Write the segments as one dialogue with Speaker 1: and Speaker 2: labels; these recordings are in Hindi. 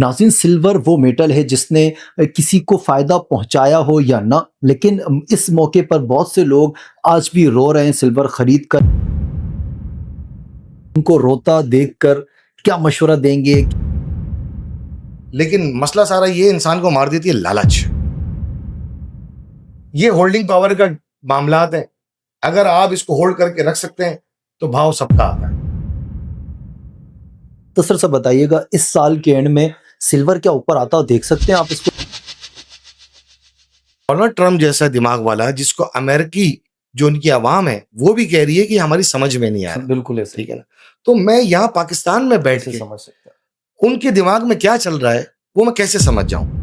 Speaker 1: नाज़रीन, सिल्वर वो मेटल है जिसने किसी को फ़ायदा पहुँचाया हो या ना, लेकिन इस मौके पर बहुत से लोग आज भी रो रहे हैं सिल्वर ख़रीद कर। उनको रोता देखकर क्या मशवरा देंगे?
Speaker 2: लेकिन मसला सारा ये इंसान को मार देती है लालच। ये होल्डिंग पावर का मामलात है। अगर आप इसको होल्ड करके रख सकते हैं तो भाव सबका आता है।
Speaker 1: तो सर सब बताइएगा, इस साल के एंड में सिल्वर क्या ऊपर आता हो देख सकते हैं आप इसको?
Speaker 2: डोनाल्ड ट्रम्प जैसा दिमाग वाला, जिसको अमेरिकी जो उनकी आवाम है वो भी कह रही है कि हमारी समझ में नहीं आ रहा,
Speaker 1: बिल्कुल ऐसे
Speaker 2: ठीक है ना। तो मैं यहाँ पाकिस्तान में बैठ के
Speaker 1: समझ सकते हैं
Speaker 2: उनके दिमाग में क्या चल रहा है वो मैं कैसे समझ जाऊं।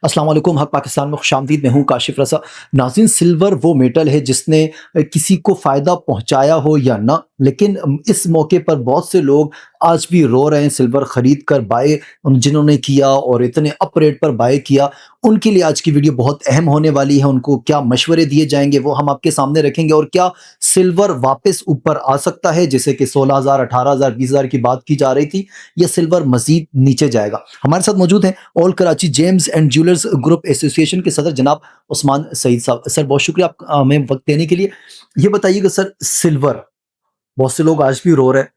Speaker 1: अस्सलाम वालेकुम, हक पाकिस्तान में खुशामदीद। मैं हूँ काशिफ रसा। नाज़रीन, सिल्वर वो मेटल है जिसने किसी को फ़ायदा पहुँचाया हो या ना, लेकिन इस मौके पर बहुत से लोग आज भी रो रहे हैं सिल्वर ख़रीद कर बाय जिन्होंने किया और इतने अप रेट पर बाय किया। उनके लिए आज की वीडियो बहुत अहम होने वाली है। उनको क्या मशवरे दिए जाएंगे वो हम आपके सामने रखेंगे, और क्या सिल्वर वापस ऊपर आ सकता है, जैसे कि 16,000, 18,000, 20,000 की बात की जा रही थी, या सिल्वर मज़ीद नीचे जाएगा। हमारे साथ मौजूद हैं all Karachi James and jewellers group association के सदर जनाब उस्मान सईद साहब। सर बहुत शुक्रिया आप हमें वक्त देने के लिए। ये बताइएगा सर, सिल्वर बहुत से लोग आज भी रो रहे हैं,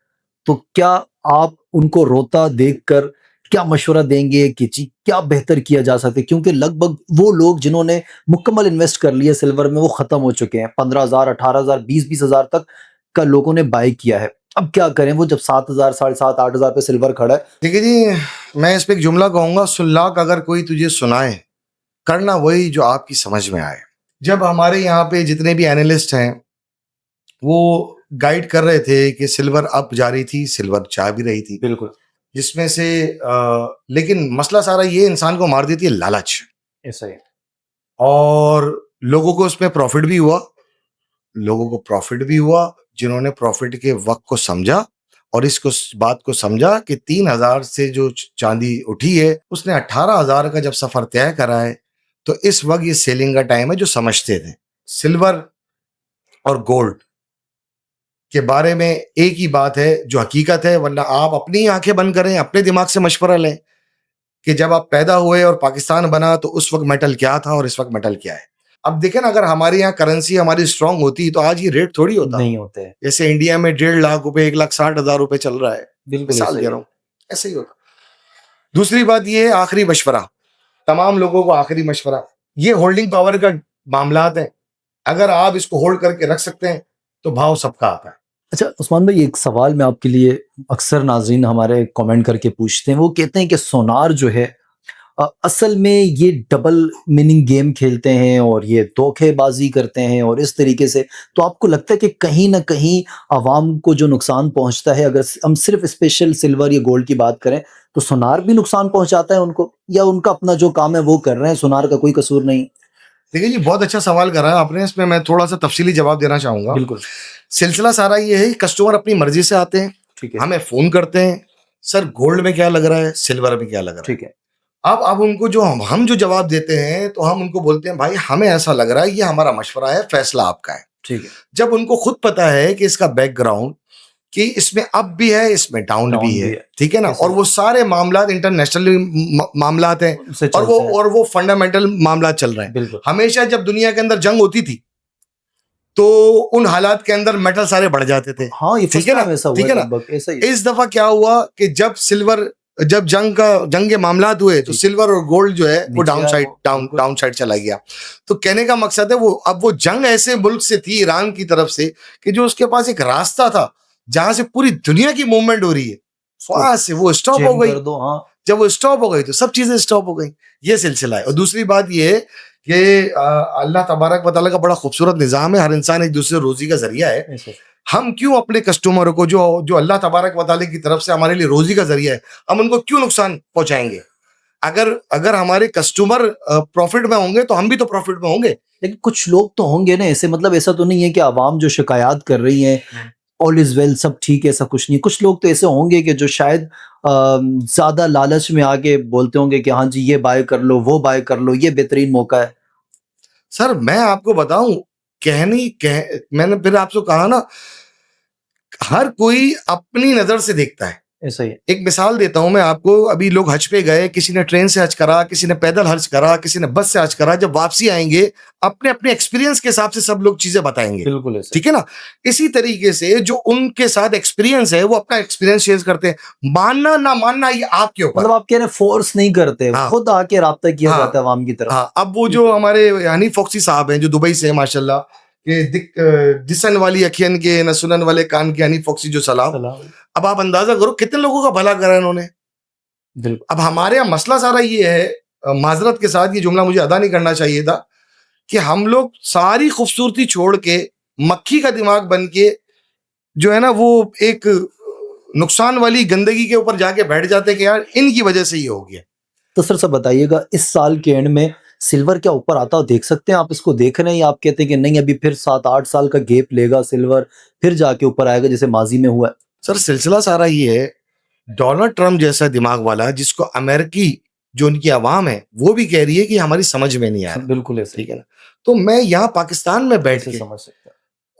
Speaker 1: तो क्या आप उनको रोता देखकर क्या मशवरा देंगे कि जी क्या बेहतर किया जा सकता है? क्योंकि लगभग वो लोग जिन्होंने मुकम्मल इन्वेस्ट कर लिया सिल्वर में वो खत्म हो चुके हैं। 15,000, 18,000, 20,000 तक का लोगों ने बाय किया है। अब क्या करें वो जब 7,000, 7,500, 8,000 पे सिल्वर खड़ा है?
Speaker 2: देखिए जी, मैं इस पे एक जुमला कहूंगा, सुल्लाक अगर कोई तुझे सुनाए, करना वही जो आपकी समझ में आए। जब हमारे यहाँ पे जितने भी एनालिस्ट हैं वो गाइड कर रहे थे कि सिल्वर अप जा रही थी, सिल्वर जा भी रही थी,
Speaker 1: बिल्कुल
Speaker 2: जिसमें से लेकिन मसला सारा ये इंसान को मार देती है लालच।
Speaker 1: ऐसा ही।
Speaker 2: और लोगों को उसमें प्रॉफिट भी हुआ, लोगों को प्रॉफिट भी हुआ जिन्होंने प्रॉफिट के वक्त को समझा और इसको बात को समझा कि 3,000 से जो चांदी उठी है उसने 18,000 का जब सफर तय करा है, तो इस वक्त ये सेलिंग का टाइम है। जो समझते थे सिल्वर और गोल्ड के बारे में एक ही बात है जो हकीकत है, वरना आप अपनी आंखें बंद करें, अपने दिमाग से मशवरा लें कि जब आप पैदा हुए और पाकिस्तान बना तो उस वक्त मेटल क्या था और इस वक्त मेटल क्या है। अब देखें ना, अगर हमारे यहाँ करेंसी हमारी स्ट्रांग होती तो आज ये रेट थोड़ी होता।
Speaker 1: नहीं होते हैं।
Speaker 2: जैसे इंडिया में 1.5 लाख रुपए, 1,60,000 रुपए चल रहा है,
Speaker 1: बिल्कुल
Speaker 2: मिसाल
Speaker 1: ऐसे
Speaker 2: दे
Speaker 1: ही।
Speaker 2: रहा हूँ, ऐसे ही होता। दूसरी बात ये है, आखिरी मशवरा तमाम लोगों को, आखिरी मशवरा, ये होल्डिंग पावर का मामलात है। अगर आप इसको होल्ड करके रख सकते हैं तो भाव सबका आता है।
Speaker 1: अच्छा उस्मान भाई, एक सवाल मैं आपके लिए, अक्सर नाज़रीन हमारे कमेंट करके पूछते हैं, वो कहते हैं कि सोनार जो है असल में ये डबल मीनिंग गेम खेलते हैं और ये धोखेबाजी करते हैं और इस तरीके से। तो आपको लगता है कि कहीं ना कहीं आवाम को जो नुकसान पहुंचता है, अगर हम सिर्फ स्पेशल सिल्वर या गोल्ड की बात करें, तो सोनार भी नुकसान पहुंचाता है उनको, या उनका अपना जो काम है वो कर रहे हैं, सोनार का कोई कसूर नहीं?
Speaker 2: देखिए जी, बहुत अच्छा सवाल करा है आपने, इसमें मैं थोड़ा सा तफसीली जवाब देना चाहूंगा।
Speaker 1: बिल्कुल।
Speaker 2: सिलसिला सारा ये है, कस्टमर अपनी मर्जी से आते हैं,
Speaker 1: ठीक है।
Speaker 2: हमें फोन करते हैं, सर गोल्ड में क्या लग रहा है, सिल्वर में क्या लग रहा है।
Speaker 1: ठीक है।
Speaker 2: अब उनको जो हम जो जवाब देते हैं तो हम उनको बोलते हैं भाई हमें ऐसा लग रहा है, ये हमारा मशवरा है, फैसला आपका है।
Speaker 1: ठीक है।
Speaker 2: जब उनको खुद पता है कि इसका बैकग्राउंड, कि इसमें अप भी है, इसमें डाउन भी है, ठीक है ना, और वो सारे मामला इंटरनेशनल मामलात हैं, और वो फंडामेंटल मामला चल रहे हैं। हमेशा जब दुनिया के अंदर जंग होती थी तो उन हालात के अंदर मेटल सारे बढ़ जाते थे।
Speaker 1: हाँ, ये
Speaker 2: ठीक है ना, ठीक है ना। इस दफा क्या हुआ कि जब जंग के मामलात हुए तो सिल्वर और गोल्ड जो है वो डाउन साइड चला गया। तो कहने का मकसद है अब वो जंग ऐसे मुल्क से थी, ईरान की तरफ से, कि जो उसके पास एक रास्ता था जहां से पूरी दुनिया की मूवमेंट हो रही है, वहां से वो स्टॉप हो गई। जब वो स्टॉप हो गई तो सब चीजें स्टॉप हो गई। ये सिलसिला है। और दूसरी बात ये है कि अल्लाह तबारक व तआला का बड़ा खूबसूरत निजाम है, हर इंसान एक दूसरे रोजी का जरिया है। हम क्यों अपने कस्टमरों को जो अल्लाह तबारक व तआला की तरफ से हमारे लिए रोजी का जरिया है, हम उनको क्यों नुकसान पहुंचाएंगे? अगर हमारे कस्टमर प्रॉफिट में होंगे तो हम भी तो प्रॉफिट में होंगे।
Speaker 1: लेकिन कुछ लोग तो होंगे ना ऐसे, मतलब ऐसा तो नहीं है कि आवाम जो शिकायत कर रही है ऑल इज वेल, सब ठीक है, ऐसा कुछ नहीं। कुछ लोग तो ऐसे होंगे कि जो शायद ज्यादा लालच में आके बोलते होंगे कि हाँ जी ये बाय कर लो, वो बाय कर लो, ये बेहतरीन मौका है।
Speaker 2: सर मैं आपको बताऊं, मैंने फिर आपसे कहा ना, हर कोई अपनी नजर से देखता है।
Speaker 1: ऐसा ही है।
Speaker 2: एक मिसाल देता हूं मैं आपको, अभी लोग हज पे गए, किसी ने ट्रेन से हज करा, किसी ने पैदल हज करा, किसी ने बस से हज करा, जब वापसी आएंगे अपने अपने एक्सपीरियंस के हिसाब से सब लोग चीजें बताएंगे,
Speaker 1: बिल्कुल ऐसा।
Speaker 2: ठीक है ना। इसी तरीके से जो उनके साथ एक्सपीरियंस है वो अपना एक्सपीरियंस शेयर करते हैं, मानना ना मानना ये आपके ऊपर।
Speaker 1: मतलब आप कह रहे हैं फोर्स नहीं करते,
Speaker 2: हाँ।
Speaker 1: खुद आके राब्ता किया
Speaker 2: हाँ।
Speaker 1: जाता है अवाम की तरफ।
Speaker 2: हाँ, अब वो जो हमारे हनीफ फॉक्सी साहब हैं जो दुबई से माशाल्लाह के दिसन वाली अखियन के न सुनन वाले कान के हनीफ फॉक्सी जो सलाम, अब आप अंदाजा करो कितने लोगों का भला करा इन्होंने।
Speaker 1: बिल्कुल।
Speaker 2: अब हमारे यहाँ मसला सारा ये है, माजरत के साथ ये जुमला मुझे अदा नहीं करना चाहिए था, कि हम लोग सारी खूबसूरती छोड़ के मक्खी का दिमाग बन के जो है ना वो एक नुकसान वाली गंदगी के ऊपर जाके बैठ जाते हैं कि यार इनकी वजह से ये हो गया।
Speaker 1: तो सर सब बताइएगा, इस साल के एंड में सिल्वर क्या ऊपर आता हो देख सकते हैं आप? इसको देख रहे हैं या आप कहते हैं कि नहीं अभी फिर 7-8 साल का गैप लेगा सिल्वर, फिर जाके ऊपर आएगा जैसे माजी में हुआ है?
Speaker 2: सर सिलसिला सारा ये है, डोनाल्ड ट्रम्प जैसा दिमाग वाला, जिसको अमेरिकी जो उनकी आवाम है वो भी कह रही है कि हमारी समझ में नहीं आ रहा,
Speaker 1: बिल्कुल ऐसा,
Speaker 2: ठीक है ना। तो मैं यहाँ पाकिस्तान में बैठ के
Speaker 1: समझ सकता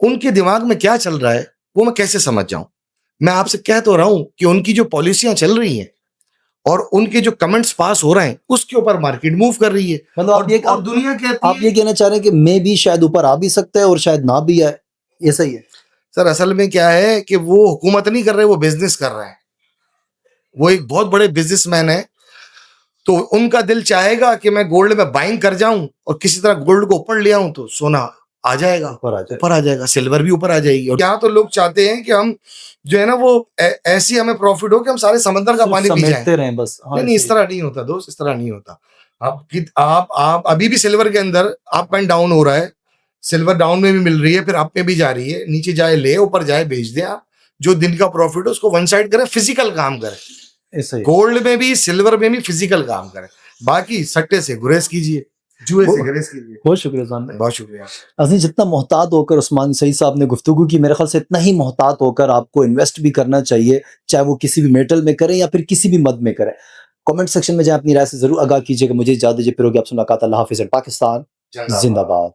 Speaker 2: उनके दिमाग में क्या चल रहा है वो मैं कैसे समझ जाऊं। मैं आपसे कह तो रहा हूं कि उनकी जो पॉलिसियां चल रही हैं और उनके जो कमेंट्स पास हो रहे हैं उसके ऊपर मार्केट मूव कर रही है।
Speaker 1: मतलब
Speaker 2: और दुनिया कहती
Speaker 1: आप ये कहना चाह रहे हैं कि मैं भी शायद ऊपर आ भी सकता है और शायद ना भी आए, ये सही है?
Speaker 2: सर असल में क्या है कि वो हुकूमत नहीं कर रहे, वो बिजनेस कर रहे हैं। वो एक बहुत बड़े बिजनेसमैन है, तो उनका दिल चाहेगा कि मैं गोल्ड में बाइंग कर जाऊं और किसी तरह गोल्ड को ऊपर ले आऊं तो सोना आ जाएगा, ऊपर आ जाएगा, सिल्वर भी ऊपर आ जाएगी। और यहाँ तो लोग चाहते हैं कि हम जो है ना वो ऐसी हमें प्रॉफिट हो कि हम सारे समंदर का पानी पी जाएं बस। नहीं, इस तरह नहीं होता दोस्त, इस तरह नहीं होता। आप अभी भी सिल्वर के अंदर अप एंड डाउन हो रहा है, सिल्वर डाउन में भी मिल रही है, फिर अप में भी जा रही है, नीचे जाए ले, ऊपर जाए बेच दे। आप जो दिन का प्रॉफिट है उसको वन साइड करें, फिजिकल काम करें। गोल्ड में भी सिल्वर में भी फिजिकल काम करें, बाकी सट्टे से गुरेज कीजिए, जुए से गुरेज कीजिए।
Speaker 1: बहुत शुक्रिया उस्मान भाई,
Speaker 2: बहुत शुक्रिया।
Speaker 1: अजीम, जितना मोहतात होकर उस्मान सईद साहब ने गुफ्तगू की, मेरे ख्याल से इतना ही मोहतात होकर आपको इन्वेस्ट भी करना चाहिए, चाहे वो किसी भी मेटल में करें या फिर किसी भी मद में करें। कमेंट सेक्शन में जाए, अपनी राय से जरूर आगाह कीजिएगा। मुझे इजाजत दीजिए, फिर होगी आपसे मुलाकात। अल्लाह हाफिज़। पाकिस्तान जिंदाबाद।